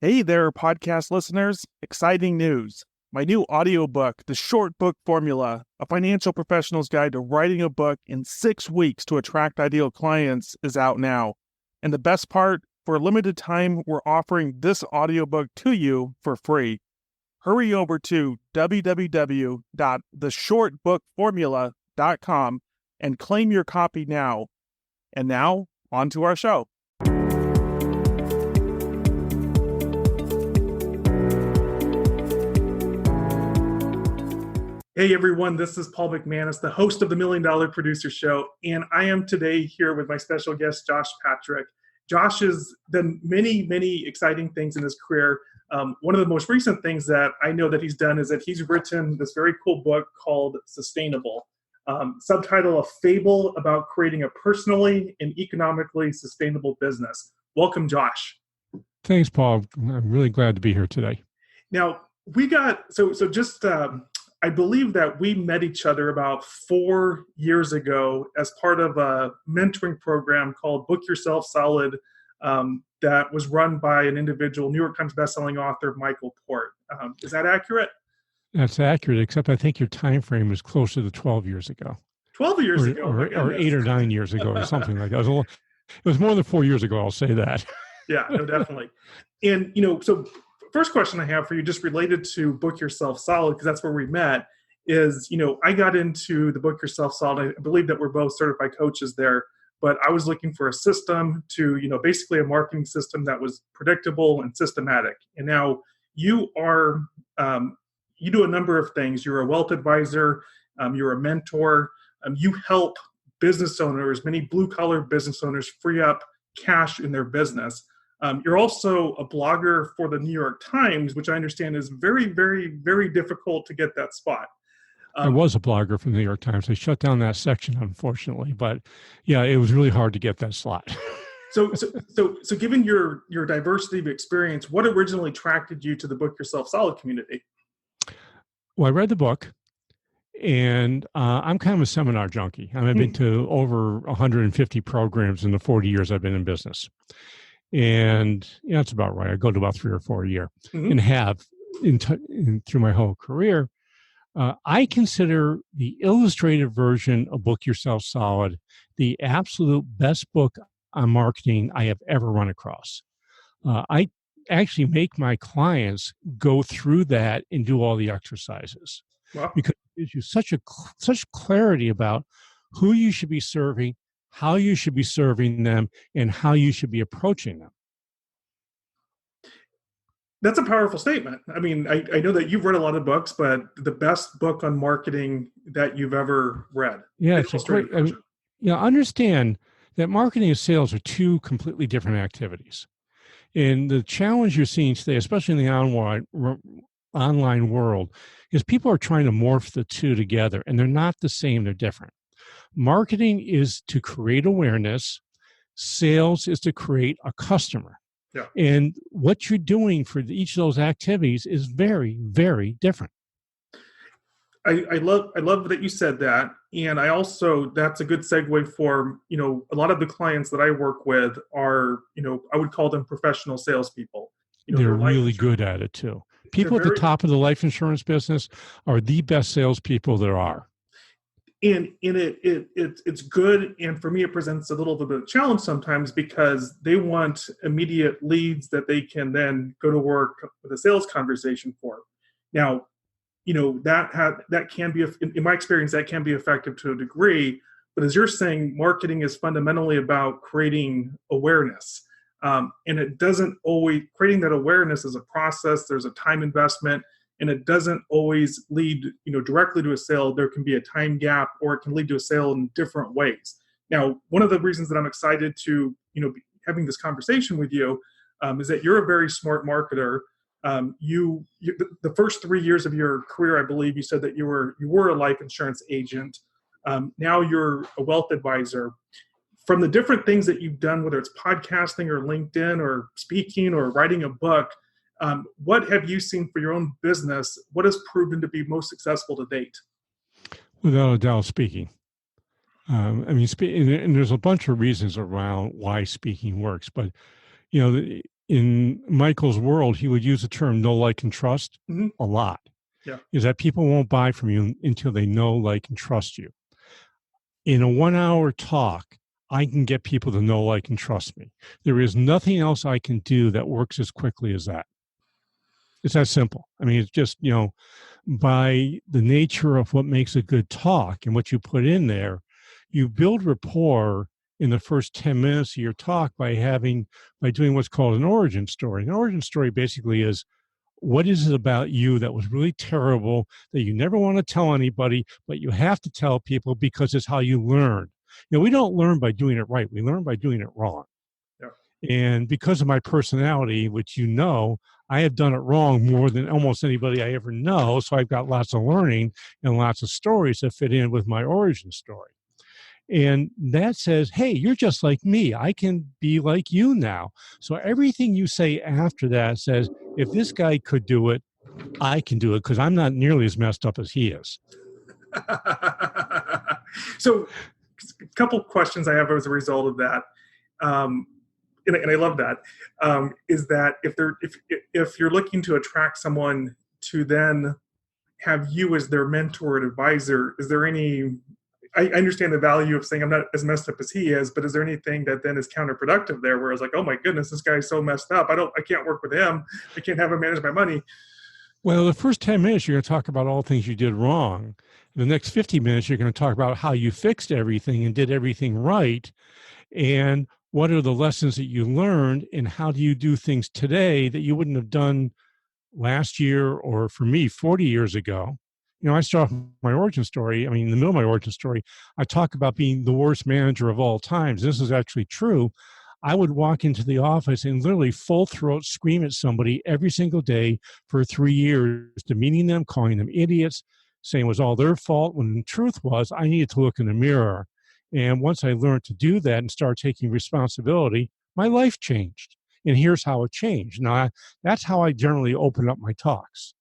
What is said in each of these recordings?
Hey there, podcast listeners. Exciting news. My new audiobook, The Short Book Formula, A Financial Professional's Guide to Writing a Book in 6 Weeks to Attract Ideal Clients, is out now. And the best part, for a limited time, we're offering this audiobook to you for free. Hurry over to www.theshortbookformula.com and claim your copy now. And now, on to our show. Hey everyone, this is Paul McManus, the host of the $1 Million Producer Show, and I am today here with my special guest, Josh Patrick. Josh has done many exciting things in his career. One of the most recent things that I know that he's done is that he's written this very cool book called Sustainable, subtitle A Fable About Creating a Personally and Economically Sustainable Business. Welcome, Josh. Thanks, Paul. I'm really glad to be here today. Now, I believe that we met each other about 4 years ago as part of a mentoring program called Book Yourself Solid that was run by an individual, New York Times bestselling author, Michael Port. Is that accurate? That's accurate, except I think your time frame is closer to 12 years ago. 12 years ago? Or 8 or 9 years ago or something like that. It was more than 4 years ago, I'll say that. Yeah, no, definitely. And, so first question I have for you, just related to Book Yourself Solid, because that's where we met, is, I got into the Book Yourself Solid. I believe that we're both certified coaches there, but I was looking for a system to, basically a marketing system that was predictable and systematic. And now you are, you do a number of things. You're a wealth advisor, you're a mentor, you help business owners, many blue-collar business owners, free up cash in their business. You're also a blogger for the New York Times, which I understand is very difficult to get that spot. I was a blogger for the New York Times. They shut down that section, unfortunately. But yeah, it was really hard to get that slot. So given your diversity of experience, what originally attracted you to the Book Yourself Solid community? Well, I read the book, and I'm kind of a seminar junkie. I've been to over 150 programs in the 40 years I've been in business. And that's about right. I go to about 3 or 4 a year, and have through my whole career. I consider the illustrated version of Book Yourself Solid the absolute best book on marketing I have ever run across. I actually make my clients go through that and do all the exercises. Wow. Because it gives you such clarity about who you should be serving, how you should be serving them, and how you should be approaching them. That's a powerful statement. I mean, I know that you've read a lot of books, but the best book on marketing that you've ever read. Yeah, it's a great. Understand that marketing and sales are two completely different activities. And the challenge you're seeing today, especially in the online world, is people are trying to morph the two together, and they're not the same, they're different. Marketing is to create awareness. Sales is to create a customer. Yeah. And what you're doing for each of those activities is very different. I love that you said that. And I also, that's a good segue for, a lot of the clients that I work with are, I would call them professional salespeople. They're really good at it too. People at the top of the life insurance business are the best salespeople there are. And it's good, and for me it presents a little bit of a challenge sometimes because they want immediate leads that they can then go to work with a sales conversation for. Now, that can be, in my experience, that can be effective to a degree, but as you're saying, marketing is fundamentally about creating awareness. And it doesn't always, creating that awareness is a process, there's a time investment, and it doesn't always lead, directly to a sale. There can be a time gap, or it can lead to a sale in different ways. Now, one of the reasons that I'm excited to, be having this conversation with you is that you're a very smart marketer. The first 3 years of your career, I believe you said that you were a life insurance agent. Now you're a wealth advisor. From the different things that you've done, whether it's podcasting or LinkedIn or speaking or writing a book, what have you seen for your own business? What has proven to be most successful to date? Without a doubt, speaking. And there's a bunch of reasons around why speaking works, but in Michael's world, he would use the term know, like, and trust Mm-hmm. a lot. Yeah. Is that people won't buy from you until they know, like, and trust you. In a 1 hour talk, I can get people to know, like, and trust me. There is nothing else I can do that works as quickly as that. It's that simple. I mean, it's just, by the nature of what makes a good talk and what you put in there, you build rapport in the first 10 minutes of your talk by doing what's called an origin story. An origin story basically is, what is it about you that was really terrible that you never want to tell anybody, but you have to tell people because it's how you learn. We don't learn by doing it right. We learn by doing it wrong. Yeah. And because of my personality, which I have done it wrong more than almost anybody I ever know. So I've got lots of learning and lots of stories that fit in with my origin story. And that says, hey, you're just like me. I can be like you now. So everything you say after that says, if this guy could do it, I can do it because I'm not nearly as messed up as he is. So a couple questions I have as a result of that. And I love that, is that if you're looking to attract someone to then have you as their mentor and advisor, is there any, I understand the value of saying I'm not as messed up as he is, but is there anything that then is counterproductive there where it's like, oh my goodness, this guy's so messed up. I can't work with him. I can't have him manage my money. Well, the first 10 minutes, you're going to talk about all things you did wrong. The next 50 minutes, you're going to talk about how you fixed everything and did everything right. And what are the lessons that you learned, and how do you do things today that you wouldn't have done last year, or for me, 40 years ago. I start off my origin story. I mean, in the middle of my origin story, I talk about being the worst manager of all times. This is actually true. I would walk into the office and literally full throat scream at somebody every single day for 3 years, demeaning them, calling them idiots, saying it was all their fault, when the truth was I needed to look in the mirror. And once I learned to do that and start taking responsibility, my life changed. And here's how it changed. Now, that's how I generally open up my talks.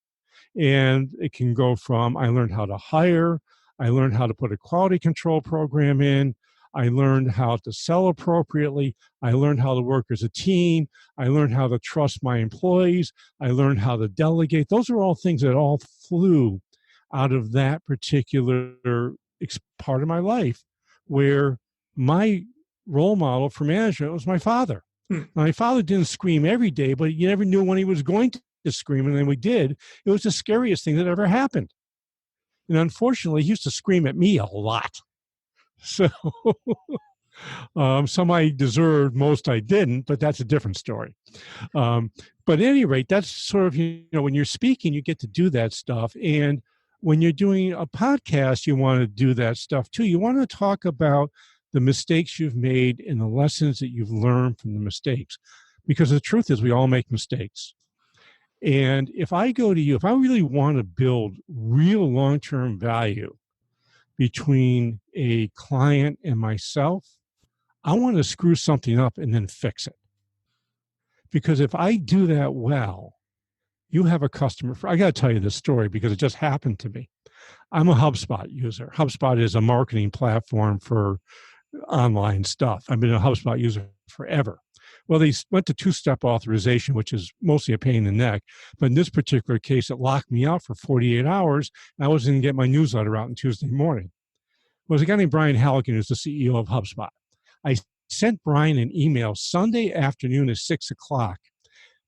And it can go from, I learned how to hire, I learned how to put a quality control program in, I learned how to sell appropriately, I learned how to work as a team, I learned how to trust my employees, I learned how to delegate. Those are all things that all flew out of that particular part of my life, where my role model for management was my father. My father didn't scream every day, but you never knew when he was going to scream. And then we did. It was the scariest thing that ever happened. And unfortunately, he used to scream at me a lot. So some I deserved, most I didn't, but that's a different story. But at any rate, that's sort of, when you're speaking, you get to do that stuff. And when you're doing a podcast, you want to do that stuff too. You want to talk about the mistakes you've made and the lessons that you've learned from the mistakes. Because the truth is, we all make mistakes. And if I go to you, if I really want to build real long-term value between a client and myself, I want to screw something up and then fix it. Because if I do that well, you have a customer. I got to tell you this story because it just happened to me. I'm a HubSpot user. HubSpot is a marketing platform for online stuff. I've been a HubSpot user forever. Well, they went to two-step authorization, which is mostly a pain in the neck. But in this particular case, it locked me out for 48 hours. And I wasn't going to get my newsletter out on Tuesday morning. Well, there's a guy named Brian Halligan, who's the CEO of HubSpot. I sent Brian an email Sunday afternoon at 6 o'clock.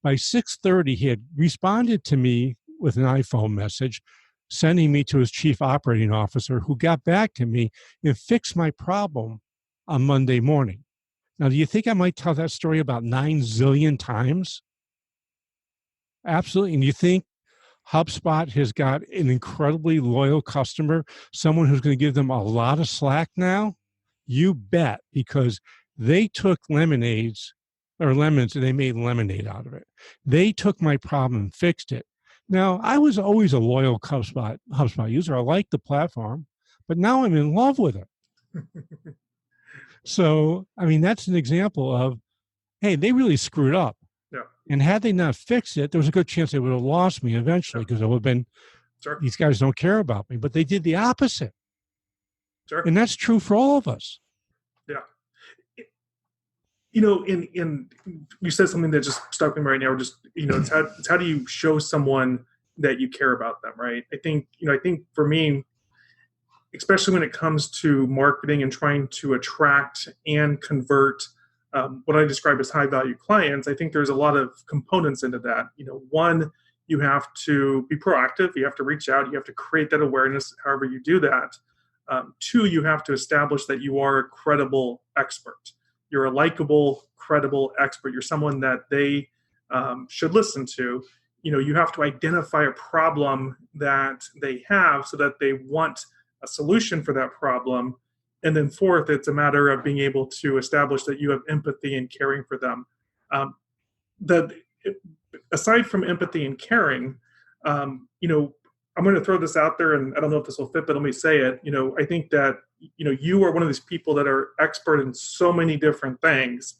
By 6:30, he had responded to me with an iPhone message, sending me to his chief operating officer, who got back to me and fixed my problem on Monday morning. Now, do you think I might tell that story about 9 zillion times? Absolutely. And you think HubSpot has got an incredibly loyal customer, someone who's going to give them a lot of slack now? You bet, because they took lemons and they made lemonade out of it. They took my problem and fixed it. Now, I was always a loyal HubSpot user. I liked the platform, but now I'm in love with it. So, I mean, that's an example of, hey, they really screwed up. Yeah. And had they not fixed it, there was a good chance they would have lost me eventually, because it would have been, Sure. These guys don't care about me. But they did the opposite. Sure. And that's true for all of us. Yeah. In you said something that just stuck with me right now. Just it's how do you show someone that you care about them, right? I think for me, especially when it comes to marketing and trying to attract and convert what I describe as high value clients, I think there's a lot of components into that. One, you have to be proactive. You have to reach out. You have to create that awareness. However you do that. Two, you have to establish that you are a credible expert. You're a likable, credible expert. You're someone that they should listen to. You have to identify a problem that they have so that they want a solution for that problem. And then fourth, it's a matter of being able to establish that you have empathy and caring for them. That aside from empathy and caring, I'm going to throw this out there, and I don't know if this will fit, but let me say it. I think that you are one of these people that are expert in so many different things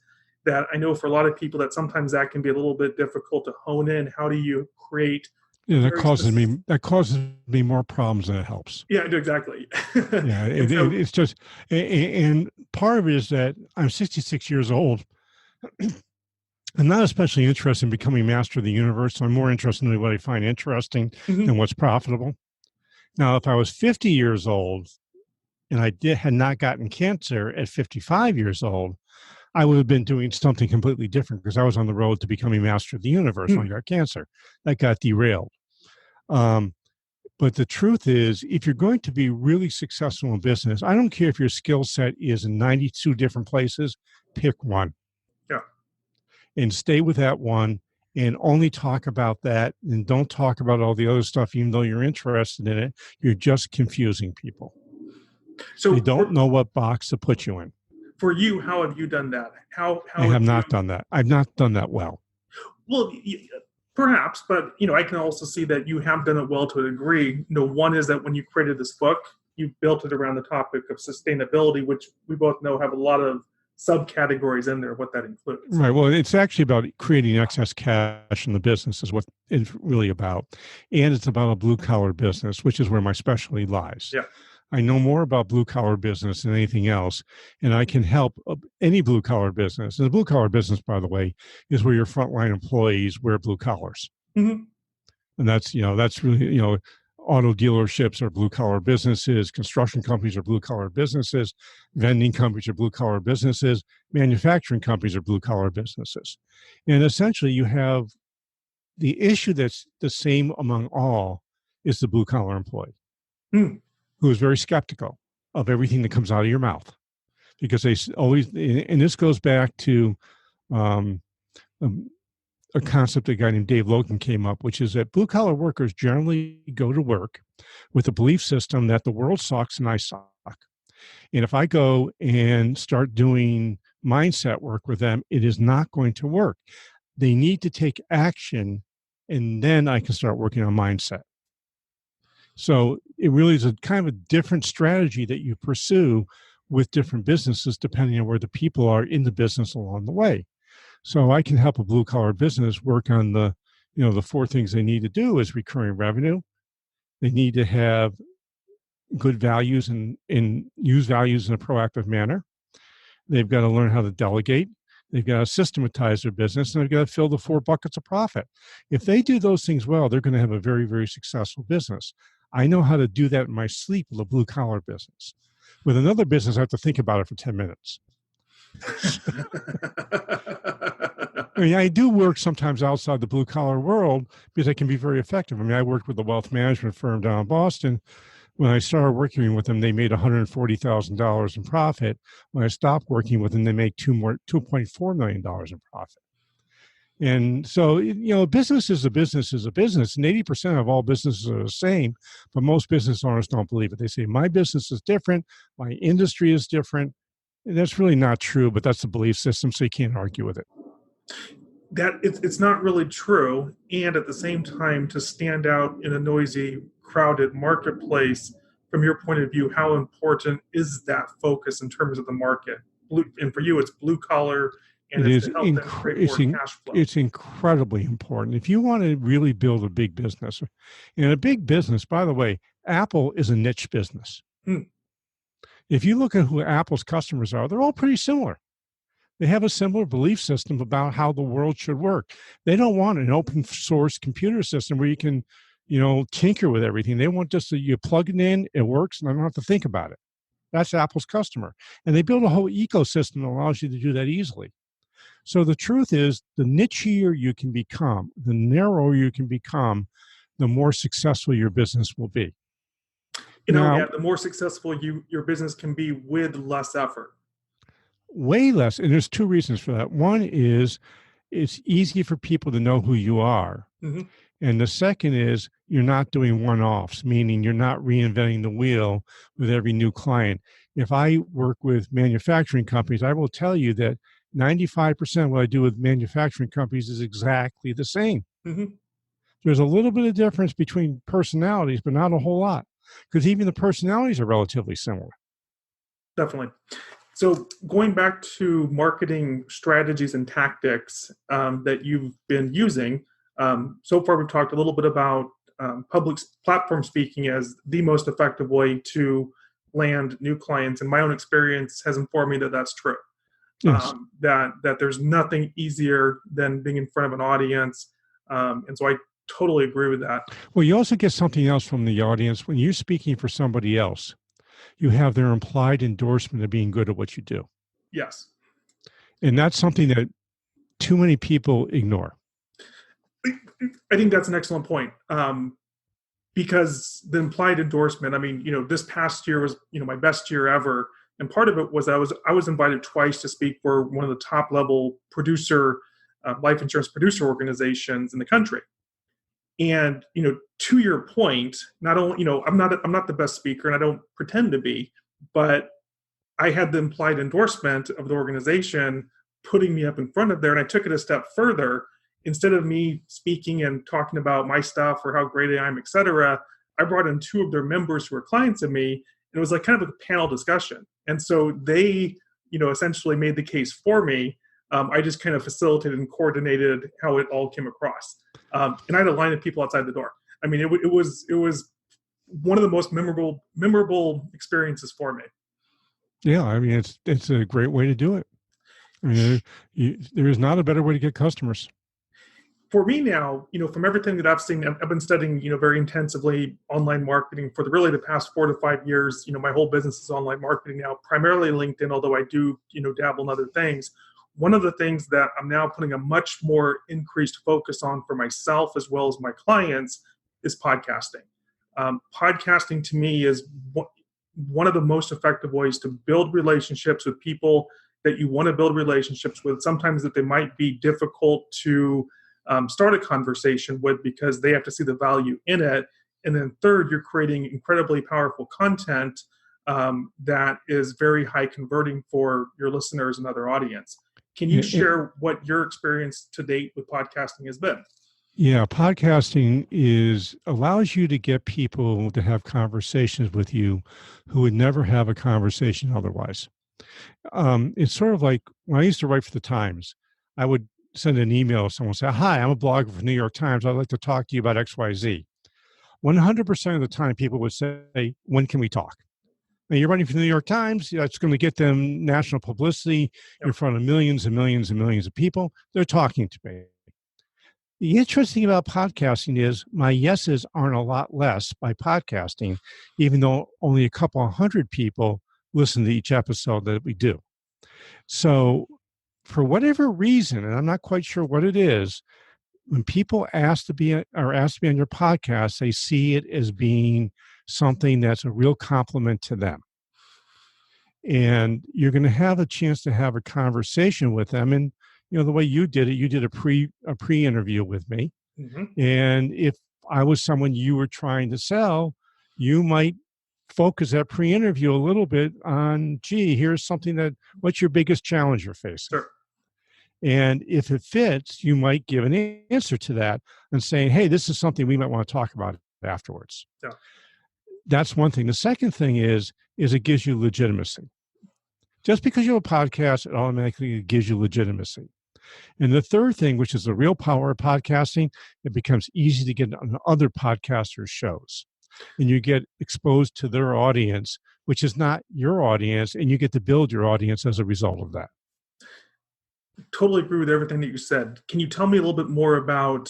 that I know for a lot of people that sometimes that can be a little bit difficult to hone in. How do you create? Yeah, that causes me more problems than it helps. Yeah, exactly. Yeah, it's just, and part of it is that I'm 66 years old. I'm not especially interested in becoming master of the universe. So I'm more interested in what I find interesting than what's profitable. Now, if I was 50 years old and I had not gotten cancer at 55 years old, I would have been doing something completely different because I was on the road to becoming master of the universe when I got cancer. That got derailed. But the truth is, if you're going to be really successful in business, I don't care if your skill set is in 92 different places, pick one. Yeah. And stay with that one and only talk about that and don't talk about all the other stuff, even though you're interested in it. You're just confusing people. So they don't know what box to put you in. For you, how have you done that? I have not done that. I've not done that well. Well, perhaps, but I can also see that you have done it well to a degree. One is that when you created this book, you built it around the topic of sustainability, which we both know have a lot of subcategories in there, what that includes. Right. Well, it's actually about creating excess cash in the business is what it's really about. And it's about a blue collar business, which is where my specialty lies. Yeah. I know more about blue collar business than anything else, and I can help any blue collar business. And the blue collar business, by the way, is where your frontline employees wear blue collars. And that's really, auto dealerships are blue collar businesses, construction companies are blue collar businesses, vending companies are blue collar businesses, manufacturing companies are blue collar businesses. And essentially you have the issue that's the same among all is the blue collar employee. Who is very skeptical of everything that comes out of your mouth, because they always, and this goes back to a concept a guy named Dave Logan came up, which is that blue collar workers generally go to work with a belief system that the world sucks and I suck. And if I go and start doing mindset work with them, it is not going to work. They need to take action, and then I can start working on mindset. So it really is a kind of a different strategy that you pursue with different businesses, depending on where the people are in the business along the way. So I can help a blue collar business work on the four things they need to do is recurring revenue. They need to have good values and use values in a proactive manner. They've got to learn how to delegate. They've got to systematize their business, and they've got to fill the 4 buckets of profit. If they do those things well, they're going to have a very, very successful business. I know how to do that in my sleep with a blue collar business. With another business, I have to think about it for 10 minutes. I mean, I do work sometimes outside the blue collar world because I can be very effective. I mean, I worked with a wealth management firm down in Boston. When I started working with them, they made $140,000 in profit. When I stopped working with them, they made $2.4 million in profit. And so, business is a business is a business, and 80% of all businesses are the same, but most business owners don't believe it. They say, my business is different, my industry is different. And that's really not true, but that's the belief system, so you can't argue with it. That it's not really true, and at the same time, to stand out in a noisy, crowded marketplace, from your point of view, how important is that focus in terms of the market? And for you, it's blue collar, and it's to help them create more cash flow. It's incredibly important. If you want to really build a big business, and a big business, by the way, Apple is a niche business. If you look at who Apple's customers are, they're all pretty similar. They have a similar belief system about how the world should work. They don't want an open source computer system where you can, tinker with everything. They want just that you plug it in, it works, and I don't have to think about it. That's Apple's customer. And they build a whole ecosystem that allows you to do that easily. So the truth is, the nichier you can become, the narrower you can become, the more successful your business will be. Now, the more successful your business can be with less effort. way less, and there's two reasons for that. One is it's easy for people to know who you are. Mm-hmm. And the second is you're not doing one-offs, meaning you're not reinventing the wheel with every new client. If I work with manufacturing companies, I will tell you that 95% of what I do with manufacturing companies is exactly the same. Mm-hmm. There's a little bit of difference between personalities, but not a whole lot, because even the personalities are relatively similar. Definitely. So going back to marketing strategies and tactics that you've been using, so far we've talked a little bit about public platform speaking as the most effective way to land new clients. And my own experience has informed me that that's true. Yes. That there's nothing easier than being in front of an audience. And so I totally agree with that. Well, you also get something else from the audience. When you're speaking for somebody else, you have their implied endorsement of being good at what you do. Yes. And that's something that too many people ignore. I think that's an excellent point. Because the implied endorsement, this past year was, my best year ever. And part of it was I was invited twice to speak for one of the top level life insurance producer organizations in the country. And, to your point, not only, I'm not the best speaker and I don't pretend to be, but I had the implied endorsement of the organization putting me up in front of there. And I took it a step further. Instead of me speaking and talking about my stuff or how great I am, et cetera, I brought in two of their members who were clients of me. And it was like kind of a panel discussion. And so they, essentially made the case for me. I just kind of facilitated and coordinated how it all came across. And I had a line of people outside the door. It was one of the most memorable experiences for me. Yeah, it's a great way to do it. There is not a better way to get customers. For me now, from everything that I've seen, I've been studying, very intensively online marketing for the past 4 to 5 years. My whole business is online marketing now, primarily LinkedIn, although I do, dabble in other things. One of the things that I'm now putting a much more increased focus on for myself as well as my clients is podcasting. Podcasting to me is one of the most effective ways to build relationships with people that you want to build relationships with, sometimes that they might be difficult to start a conversation with because they have to see the value in it. And then third, you're creating incredibly powerful content that is very high converting for your listeners and other audience. Can you share what your experience to date with podcasting has been? Yeah, podcasting allows you to get people to have conversations with you who would never have a conversation otherwise. It's sort of like when I used to write for the Times, I would send an email to someone and say, "Hi, I'm a blogger for New York Times. I'd like to talk to you about XYZ." 100% of the time, people would say, "When can we talk?" Now, you're writing for the New York Times. It's going to get them national publicity in front of millions and millions and millions of people. They're talking to me. The interesting about podcasting is my yeses aren't a lot less by podcasting, even though only a couple of hundred people listen to each episode that we do. So for whatever reason, and I'm not quite sure what it is, when people ask to be on your podcast, they see it as being something that's a real compliment to them. And you're going to have a chance to have a conversation with them. And the way you did it, you did a pre-interview with me. Mm-hmm. And if I was someone you were trying to sell, you might focus that pre-interview a little bit on, here's something what's your biggest challenge you're facing? Sure. And if it fits, you might give an answer to that and saying, hey, this is something we might want to talk about afterwards. Yeah. That's one thing. The second thing is it gives you legitimacy. Just because you have a podcast, it automatically gives you legitimacy. And the third thing, which is the real power of podcasting, it becomes easy to get on other podcasters' shows. And you get exposed to their audience, which is not your audience, and you get to build your audience as a result of that. totally agree with everything that you said. Can you tell me a little bit more about,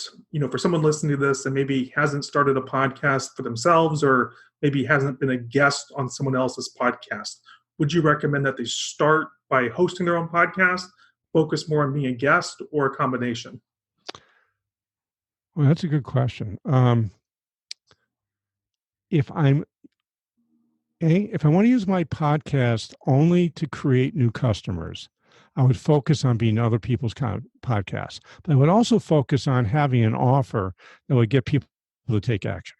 for someone listening to this and maybe hasn't started a podcast for themselves, or maybe hasn't been a guest on someone else's podcast? Would you recommend that they start by hosting their own podcast, focus more on being a guest, or a combination? Well, that's a good question. If if I want to use my podcast only to create new customers, I would focus on being other people's podcasts. But I would also focus on having an offer that would get people to take action.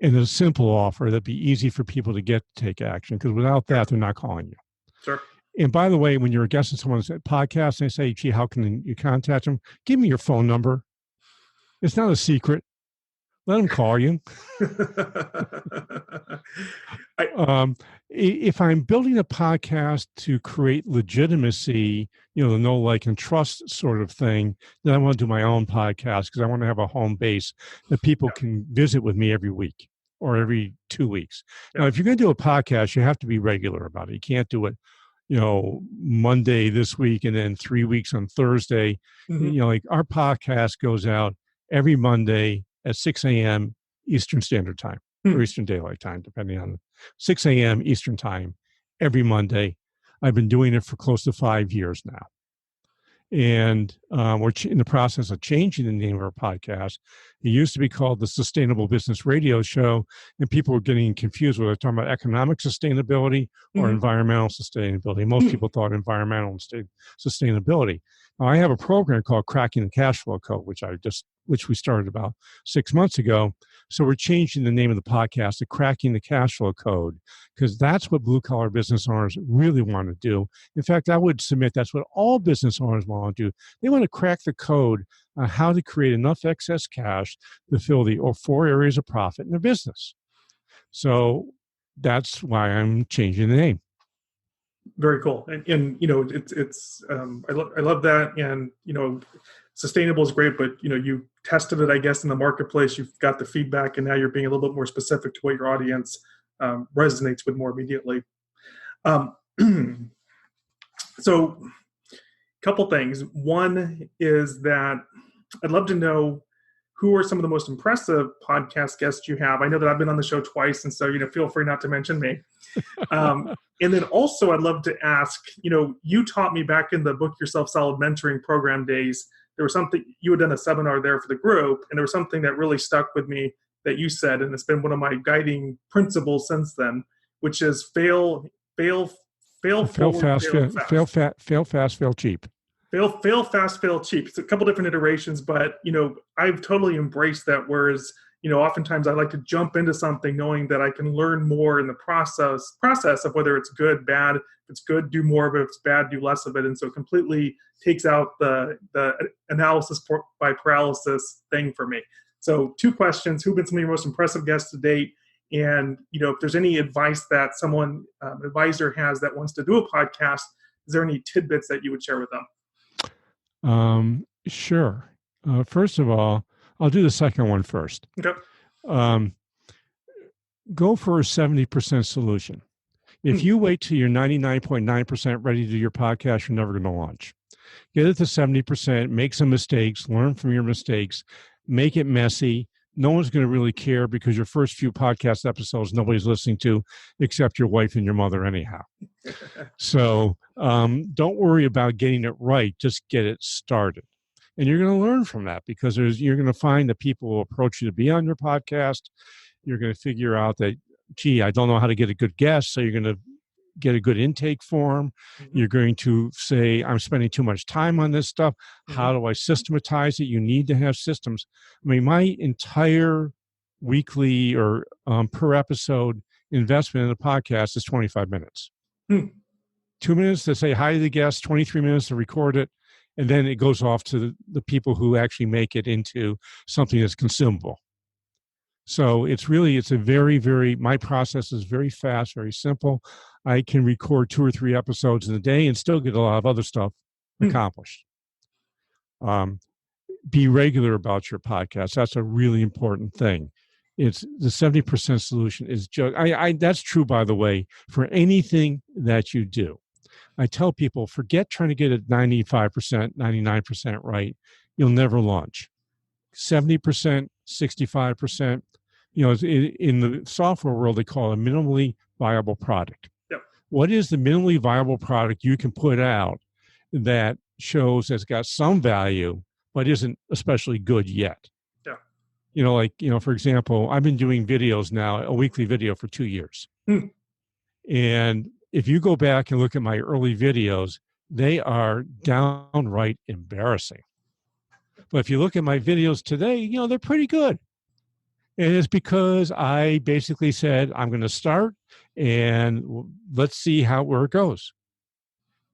And a simple offer that'd be easy for people to get to take action, because without that, they're not calling you. Sure. And by the way, when you're a guest on someone's podcast and they say, gee, how can you contact them? Give me your phone number. It's not a secret. Let them call you. If I'm building a podcast to create legitimacy, the know, like, and trust sort of thing, then I want to do my own podcast because I want to have a home base that people can visit with me every week or every 2 weeks. Now, if you're going to do a podcast, you have to be regular about it. You can't do it, Monday this week and then 3 weeks on Thursday. Mm-hmm. Like our podcast goes out every Monday at 6 a.m. Eastern Standard Time or Eastern Daylight Time, depending on 6 a.m. Eastern Time every Monday. I've been doing it for close to 5 years now. And we're in the process of changing the name of our podcast. It used to be called the Sustainable Business Radio Show, and people were getting confused whether they're talking about economic sustainability or environmental sustainability. Most people thought environmental sustainability. Now, I have a program called Cracking the Cash Flow Code, which we started about 6 months ago. So we're changing the name of the podcast to Cracking the Cash Flow Code, because that's what blue-collar business owners really want to do. In fact, I would submit that's what all business owners want to do. They want to crack the code on how to create enough excess cash to fill the 4 areas of profit in their business. So that's why I'm changing the name. Very cool. And it's I love that. And, sustainable is great, but, you tested it, I guess, in the marketplace, you've got the feedback, and now you're being a little bit more specific to what your audience resonates with more immediately. So a couple things. One is that I'd love to know who are some of the most impressive podcast guests you have. I know that I've been on the show twice, and so, feel free not to mention me. And then also I'd love to ask, you taught me back in the Book Yourself Solid mentoring program days, there was something, you had done a seminar there for the group, and there was something that really stuck with me that you said, and it's been one of my guiding principles since then, which is fail fast, fail cheap. Fail fast, fail cheap. It's a couple different iterations, but, I've totally embraced that. Whereas, oftentimes I like to jump into something knowing that I can learn more in the process of whether it's good, bad. If it's good, do more of it. If it's bad, do less of it. And so it completely takes out the analysis by paralysis thing for me. So 2 questions: who've been some of your most impressive guests to date? And, if there's any advice that someone, advisor has that wants to do a podcast, is there any tidbits that you would share with them? Sure. First of all, I'll do the second one first. Okay. Go for a 70% solution. If you wait till you're 99.9% ready to do your podcast, you're never going to launch. Get it to 70%, make some mistakes, learn from your mistakes, make it messy. No one's going to really care, because your first few podcast episodes nobody's listening to except your wife and your mother anyhow. So don't worry about getting it right. Just get it started. And you're going to learn from that, because you're going to find that people will approach you to be on your podcast. You're going to figure out that, gee, I don't know how to get a good guest. So you're going to get a good intake form. You're going to say, I'm spending too much time on this stuff. How do I systematize it? You need to have systems. I mean, my entire weekly or per episode investment in a podcast is 25 minutes. 2 minutes to say hi to the guest, 23 minutes to record it, and then it goes off to the people who actually make it into something that's consumable. So it's a very, very, my process is very fast, very simple. I can record 2 or 3 episodes in a day and still get a lot of other stuff accomplished. Be regular about your podcast. That's a really important thing. It's the 70% solution is just, that's true, by the way, for anything that you do. I tell people, forget trying to get it 95%, 99% right. You'll never launch. 70%, 65%. In the software world, they call it a minimally viable product. Yep. What is the minimally viable product you can put out that shows it's got some value, but isn't especially good yet? Yeah. For example, I've been doing videos now, a weekly video for 2 years. And if you go back and look at my early videos, they are downright embarrassing. But if you look at my videos today, they're pretty good. And it's because I basically said, I'm going to start and let's see where it goes.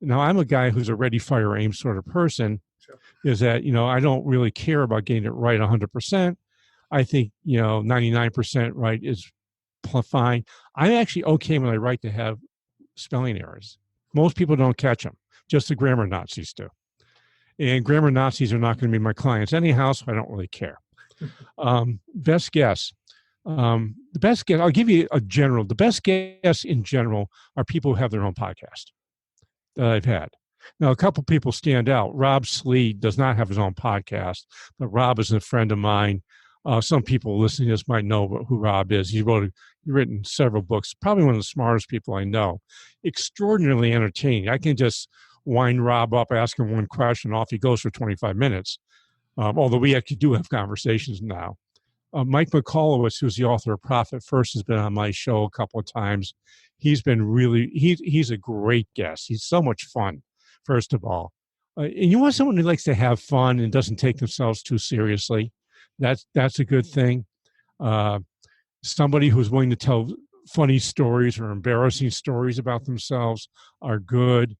Now, I'm a guy who's a ready, fire, aim sort of person. Sure. Is that, I don't really care about getting it right 100%. I think, 99% right is fine. I'm actually okay when I write to have spelling errors. Most people don't catch them. Just the grammar Nazis do. And grammar Nazis are not going to be my clients anyhow, so I don't really care. Best guess. The best guess, I'll give you the best guess in general are people who have their own podcast that I've had. Now, a couple people stand out. Rob Sleed does not have his own podcast, but Rob is a friend of mine. Some people listening to this might know who Rob is. He's written several books, probably one of the smartest people I know. Extraordinarily entertaining. I can just wind Rob up, ask him one question, off he goes for 25 minutes. Although we actually do have conversations now. Mike McCallowitz, who's the author of Profit First, has been on my show a couple of times. He's been he's a great guest. He's so much fun, first of all. And you want someone who likes to have fun and doesn't take themselves too seriously. That's a good thing. Somebody who's willing to tell funny stories or embarrassing stories about themselves are good.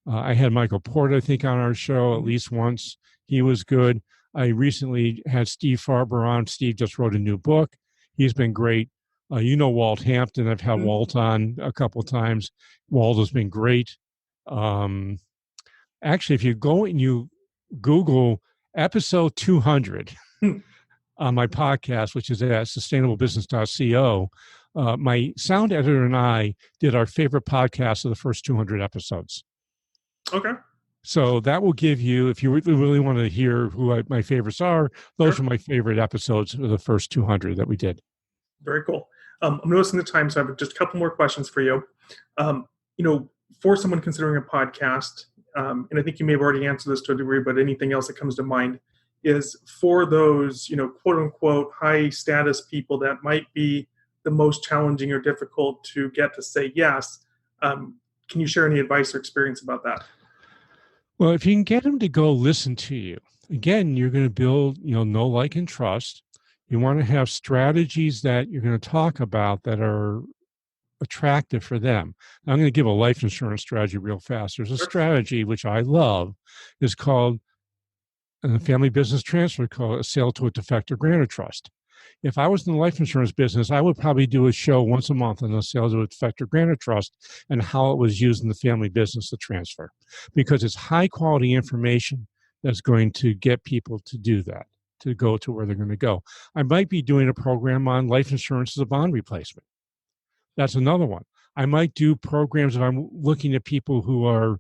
I had Michael Porter, I think, on our show at least once. He was good. I recently had Steve Farber on. Steve just wrote a new book. He's been great. Walt Hampton. I've had Walt on a couple of times. Walt has been great. Actually, if you go and you Google episode 200 on my podcast, which is at sustainablebusiness.co, my sound editor and I did our favorite podcast of the first 200 episodes. Okay. So that will give you, if you really want to hear who my favorites are, those are my favorite episodes of the first 200 that we did. Very cool. I'm noticing the time, so I have just a couple more questions for you. For someone considering a podcast, and I think you may have already answered this to a degree, but anything else that comes to mind is for those, quote unquote, high status people that might be the most challenging or difficult to get to say yes. Can you share any advice or experience about that? Well, if you can get them to go listen to you, again, you're going to build, know, like, and trust. You want to have strategies that you're going to talk about that are attractive for them. Now, I'm going to give a life insurance strategy real fast. There's a strategy which I love. It's called, in the family business transfer, called a sale to a defector grantor trust. If I was in the life insurance business, I would probably do a show once a month on the sales of a defector grantor trust and how it was used in the family business to transfer, because it's high quality information that's going to get people to do that, to go to where they're going to go. I might be doing a program on life insurance as a bond replacement. That's another one. I might do programs if I'm looking at people who are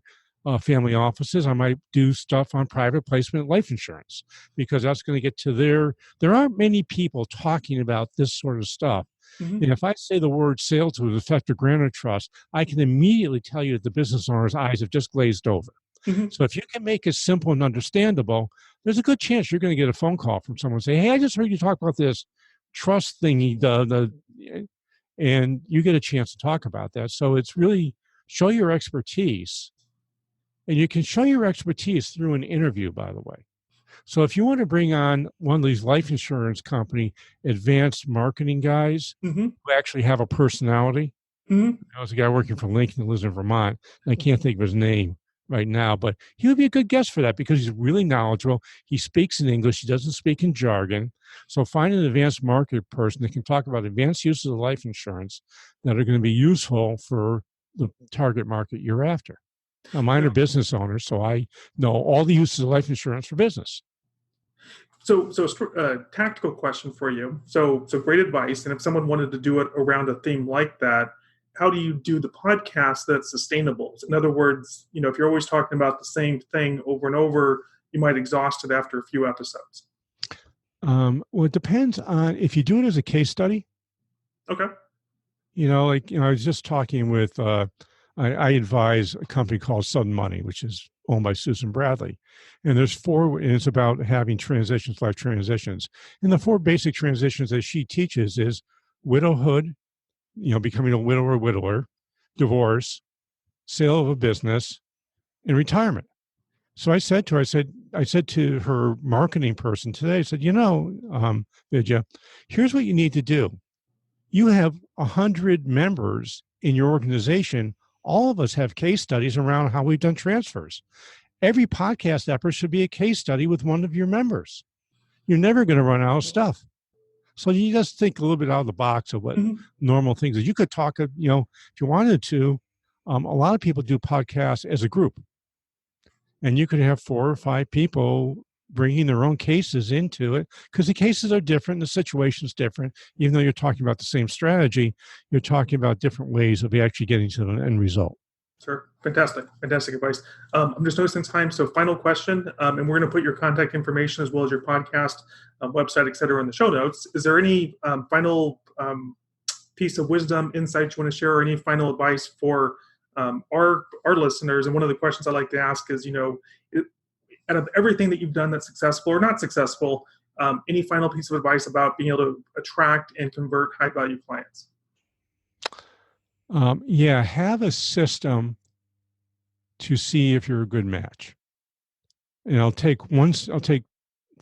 family offices. I might do stuff on private placement life insurance, because that's going to get to there aren't many people talking about this sort of stuff. Mm-hmm. And if I say the word sale to a defector grantor trust, I can immediately tell you that the business owner's eyes have just glazed over. Mm-hmm. So if you can make it simple and understandable, there's a good chance you're going to get a phone call from someone saying, hey, I just heard you talk about this trust thingy, and you get a chance to talk about that. So it's really show your expertise. And you can show your expertise through an interview, by the way. So if you want to bring on one of these life insurance company advanced marketing guys who actually have a personality, there's a guy working for Lincoln that lives in Vermont, and I can't think of his name right now, but he would be a good guest for that because he's really knowledgeable. He speaks in English. He doesn't speak in jargon. So find an advanced market person that can talk about advanced uses of life insurance that are going to be useful for the target market you're after. Now, mine are business owners, so I know all the uses of life insurance for business. So a tactical question for you. So great advice. And if someone wanted to do it around a theme like that, how do you do the podcast that's sustainable? In other words, if you're always talking about the same thing over and over, you might exhaust it after a few episodes. Well, it depends on if you do it as a case study. Okay. I was just talking with, I advise a company called Sudden Money, which is owned by Susan Bradley. And there's four, and it's about having transitions, life transitions. And the four basic transitions that she teaches is widowhood, becoming a widower or widower, divorce, sale of a business, and retirement. So I said to her, I said to her marketing person today, I said, Vidya, here's what you need to do. You have 100 members in your organization. All of us have case studies around how we've done transfers. Every podcast effort should be a case study with one of your members. You're never going to run out of stuff. So you just think a little bit out of the box of what normal things is. You could talk, if you wanted to, a lot of people do podcasts as a group. And you could have 4 or 5 people bringing their own cases into it because the cases are different, the situation's different. Even though you're talking about the same strategy, you're talking about different ways of actually getting to an end result. Sure. Fantastic advice. I'm just noticing time. So final question, and we're going to put your contact information as well as your podcast, website, et cetera, in the show notes. Is there any final piece of wisdom, insight you want to share, or any final advice for our listeners? And one of the questions I like to ask is, out of everything that you've done that's successful or not successful, any final piece of advice about being able to attract and convert high-value clients? Have a system to see if you're a good match. And I'll take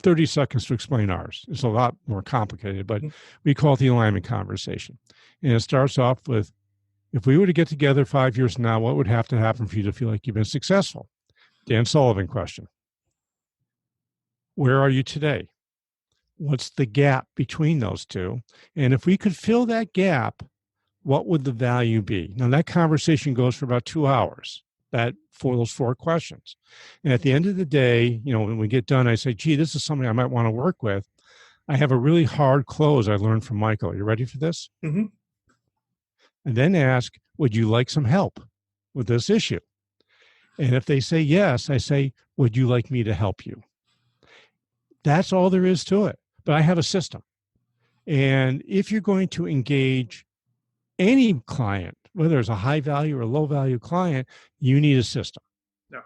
30 seconds to explain ours. It's a lot more complicated, but we call it the alignment conversation. And it starts off with, if we were to get together 5 years from now, what would have to happen for you to feel like you've been successful? Dan Sullivan question. Where are you today? What's the gap between those two? And if we could fill that gap, what would the value be? Now, that conversation goes for about 2 hours, for those 4 questions. And at the end of the day, when we get done, I say, gee, this is something I might want to work with. I have a really hard close I learned from Michael. Are you ready for this? Mm-hmm. And then ask, would you like some help with this issue? And if they say yes, I say, would you like me to help you? That's all there is to it. But I have a system. And if you're going to engage any client, whether it's a high value or low value client, you need a system. Yeah.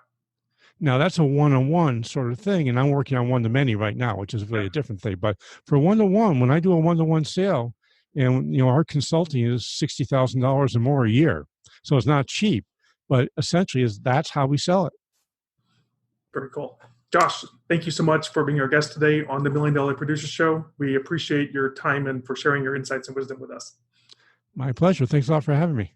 Now that's a one-on-one sort of thing. And I'm working on one-to-many right now, which is really a different thing. But for one-to-one, when I do a one-to-one sale, and our consulting is $60,000 or more a year. So it's not cheap, but essentially that's how we sell it. Very cool. Josh, thank you so much for being our guest today on the $1 Million Producer Show. We appreciate your time and for sharing your insights and wisdom with us. My pleasure. Thanks a lot for having me.